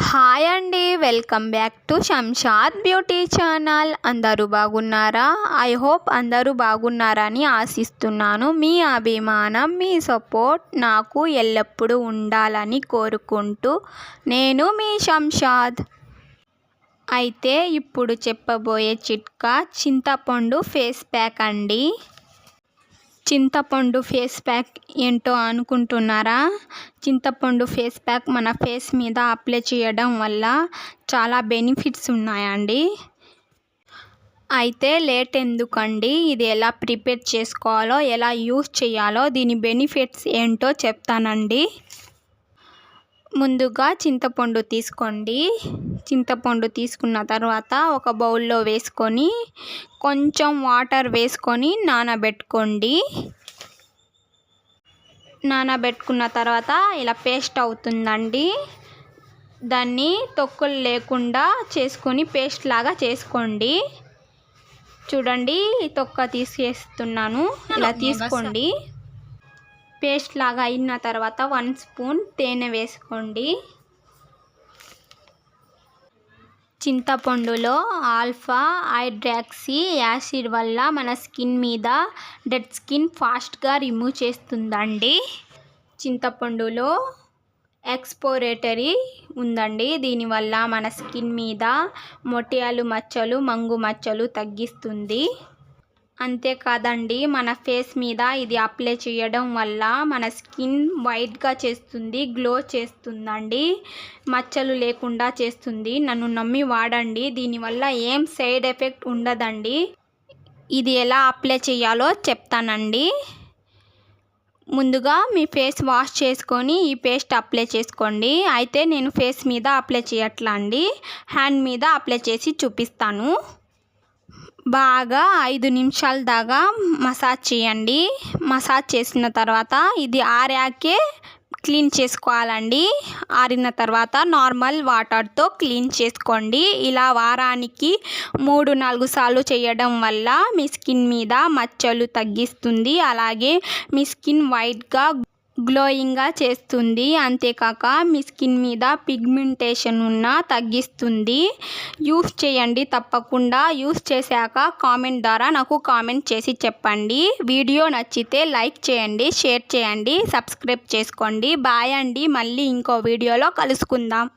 Hi అండి, welcome back to Shamshad beauty channel. అందరూ బాగున్నారా? ఐ హోప్ అందరూ బాగున్నారని ఆశిస్తున్నాను. మీ అభిమానం, మీ సపోర్ట్ నాకు ఎల్లప్పుడూ ఉండాలని కోరుకుంటూ నేను మీ శంషాద్. అయితే ఇప్పుడు చెప్పబోయే చిట్కా చింతపండు ఫేస్ ప్యాక్ అండి. చింతపండు ఫేస్ ప్యాక్ ఏంటో అనుకుంటున్నారా? చింతపండు ఫేస్ ప్యాక్ మన ఫేస్ మీద అప్లై చేయడం వల్ల చాలా బెనిఫిట్స్ ఉన్నాయండి. అయితే లేట్ ఎందుకండి, ఇది ఎలా ప్రిపేర్ చేసుకోవాలో, ఎలా యూస్ చేయాలో, దీని బెనిఫిట్స్ ఏంటో చెప్తానండి. ముందుగా చింతపండు తీసుకోండి. చింతపండు తీసుకున్న తర్వాత ఒక బౌల్లో వేసుకొని కొంచెం వాటర్ వేసుకొని నానబెట్టుకోండి. నానబెట్టుకున్న తర్వాత ఇలా పేస్ట్ అవుతుందండి. దాన్ని తొక్కులు లేకుండా చేసుకొని పేస్ట్ లాగా చేసుకోండి. చూడండి, తొక్క తీసేస్తున్నాను. ఇలా తీసుకోండి. పేస్ట్ లాగా అయిన తర్వాత 1 స్పూన్ తేనె వేసుకోండి. చింతపండులో ఆల్ఫా హైడ్రాక్సీ యాసిడ్ వల్ల మన స్కిన్ మీద డెడ్ స్కిన్ ఫాస్ట్గా రిమూవ్ చేస్తుందండి. చింతపండులో ఎక్స్పోరేటరీ ఉందండి. దీనివల్ల మన స్కిన్ మీద మొటియాలు మచ్చలు, మంగు మచ్చలు తగ్గిస్తుంది. అంతేకాదండి, మన ఫేస్ మీద ఇది అప్లై చేయడం వల్ల మన స్కిన్ వైట్గా చేస్తుంది, గ్లో చేస్తుందండి, మచ్చలు లేకుండా చేస్తుంది. నన్ను నమ్మి వాడండి. దీనివల్ల ఏం సైడ్ ఎఫెక్ట్ ఉండదండి. ఇది ఎలా అప్లై చేయాలో చెప్తానండి. ముందుగా మీ ఫేస్ వాష్ చేసుకొని ఈ పేస్ట్ అప్లై చేసుకోండి. అయితే నేను ఫేస్ మీద అప్లై చేయట్లా అండి, హ్యాండ్ మీద అప్లై చేసి చూపిస్తాను. బాగా 5 నిమిషాల దాకా మసాజ్ చేయండి. మసాజ్ చేసిన తర్వాత ఇది ఆరాకే క్లీన్ చేసుకోవాలండి. ఆరిన తర్వాత నార్మల్ వాటర్తో క్లీన్ చేసుకోండి. ఇలా వారానికి 3-4 సార్లు చేయడం వల్ల మీ స్కిన్ మీద మచ్చలు తగ్గిస్తుంది. అలాగే మీ స్కిన్ వైట్గా గ్లోయింగ్గా చేస్తుంది. అంతేకాక మీ స్కిన్ మీద పిగ్మెంటేషన్ ఉన్నా తగ్గిస్తుంది. యూస్ చేయండి తప్పకుండా. యూస్ చేశాక కామెంట్ ద్వారా నాకు కామెంట్ చేసి చెప్పండి. వీడియో నచ్చితే లైక్ చేయండి, షేర్ చేయండి, సబ్స్క్రైబ్ చేసుకోండి. బాయ్ అండి, మళ్ళీ ఇంకో వీడియోలో కలుసుకుందాం.